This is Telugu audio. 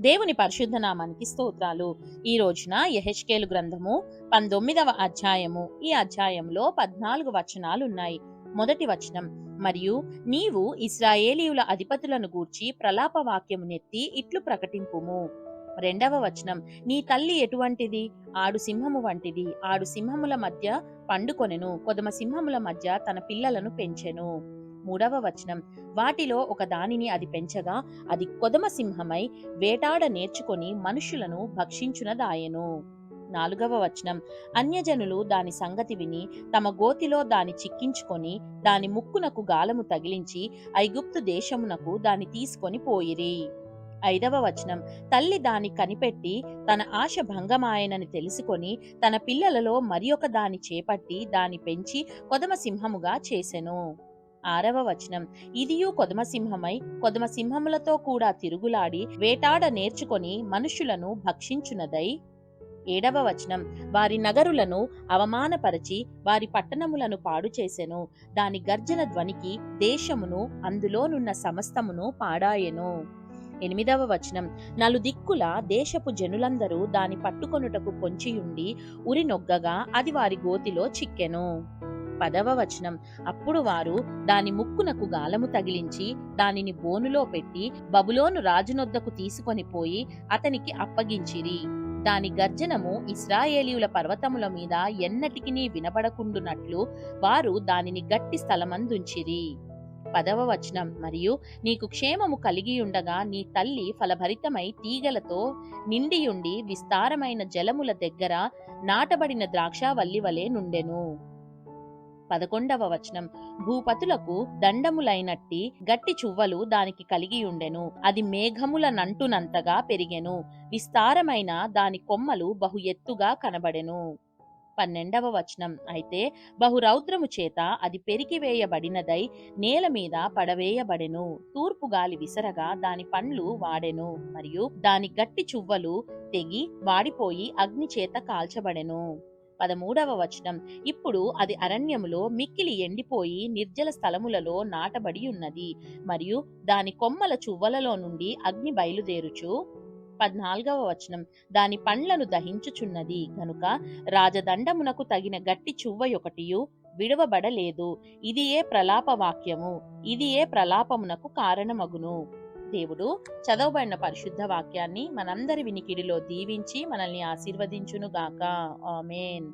దేవుని పరిశుద్ధ నామానికి స్తోత్రాలు. ఈ రోజున యెహెజ్కేలు గ్రంథము 19వ అధ్యాయము. ఈ అధ్యాయంలో 14 వచనాలున్నాయి. మొదటి వచనం, మరియు నీవు ఇశ్రాయేలీయుల అధిపతులను గూర్చి ప్రలాప వాక్యమునెత్తి ఇట్లు ప్రకటింపుము. రెండవ వచనం, నీ తల్లి ఎటువంటిది? ఆడు సింహము వంటిది. ఆడు సింహముల మధ్య పండుకొనెను, కొదమ సింహముల మధ్య తన పిల్లలను పెంచెను. మూడవ వచనం, వాటిలో ఒక దానిని అది పెంచగా అది కొదమ సింహమై వేటాడ నేర్చుకొని మనుషులను భక్షించునదాయెను. నాలుగవ వచనం, అన్యజనులు దాని సంగతి విని తమ గోతిలో దాని చిక్కించుకొని దాని ముక్కునకు గాలము తగిలించి ఐగుప్తు దేశమునకు దాని తీసుకొని పోయిరి. ఐదవ వచనం, తల్లి దాని కనిపెట్టి తన ఆశ భంగమాయనని తెలుసుకొని తన పిల్లలలో మరి ఒక దాని చేపట్టి దాని పెంచి కొదమ సింహముగా చేసెను. ఆరవ వచనం, ఇదియు కొదమ సింహమై కొదమ సింహములతో కూడా తిరుగులాడి వేటాడ నేర్చుకొని మనుషులను భక్షించునదై. ఏడవ వచనం, వారి నగరులను అవమానపరచి వారి పట్టణములను పాడు చేసెను. దాని గర్జన ధ్వనికి దేశమును అందులోనున్న సమస్తమును పాడాయెను. ఎనిమిదవ వచనం, నలుదిక్కుల దేశపు జనులందరూ దాని పట్టుకొనుటకు పొంచియుండి ఉరి నొగ్గగా అది వారి గోతిలో చిక్కెను. పదవ వచనం, అప్పుడు వారు దాని ముక్కునకు గాలము తగిలించి దానిని బోనులో పెట్టి బబులోను రాజునొద్దకు తీసుకొని పోయి అతనికి అప్పగించిరి. దాని గర్జనము ఇశ్రాయేలీయుల పర్వతముల మీద ఎన్నటికినీ వినబడకుండునట్లు వారు దానిని గట్టి స్థలమందుంచిరి. 10వ వచనం, మరియు నీకు క్షేమము కలిగియుండగా నీ తల్లి ఫలభరితమై తీగలతో నిండియుండి విస్తారమైన జలముల దగ్గర నాటబడిన ద్రాక్షావల్లి వలె నుండెను. 11వ వచనం, భూపతులకు దండములైనట్టి గట్టి చువ్వలు దానికి కలిగియుండెను. అది మేఘముల నంటునంతగా పెరిగెను. విస్తారమైన దాని కొమ్మలు బహు ఎత్తుగా కనబడెను. 12వ వచనం, అయితే బహురౌద్రము చేత అది పెరికివేయబడినదై నేల మీద పడవేయబడెను. తూర్పు గాలి విసరగా దాని పండ్లు వాడెను, మరియు దాని గట్టి చువ్వలు తెగి వాడిపోయి అగ్ని చేత కాల్చబడెను. 13వ వచనం, ఇప్పుడు అది అరణ్యములో మిక్కిలి ఎండిపోయి నిర్జల స్థలములలో నాటబడి ఉన్నది, మరియు దాని కొమ్మల చువ్వలలో నుండి అగ్ని బయలుదేరుచు. 14వ వచనం, దాని పండ్లను దహించుచున్నది గనుక రాజదండమునకు తగిన గట్టి చువ్వయొకటియు విడవబడలేదు. ఇది ఏ ప్రలాప వాక్యము, ఇది ఏ ప్రలాపమునకు కారణమగును. దేవుడు చదవబడిన పరిశుద్ధ వాక్యాన్ని మనందరి వినికిడిలో దీవించి మనల్ని ఆశీర్వదించునుగాక. ఆమేన్.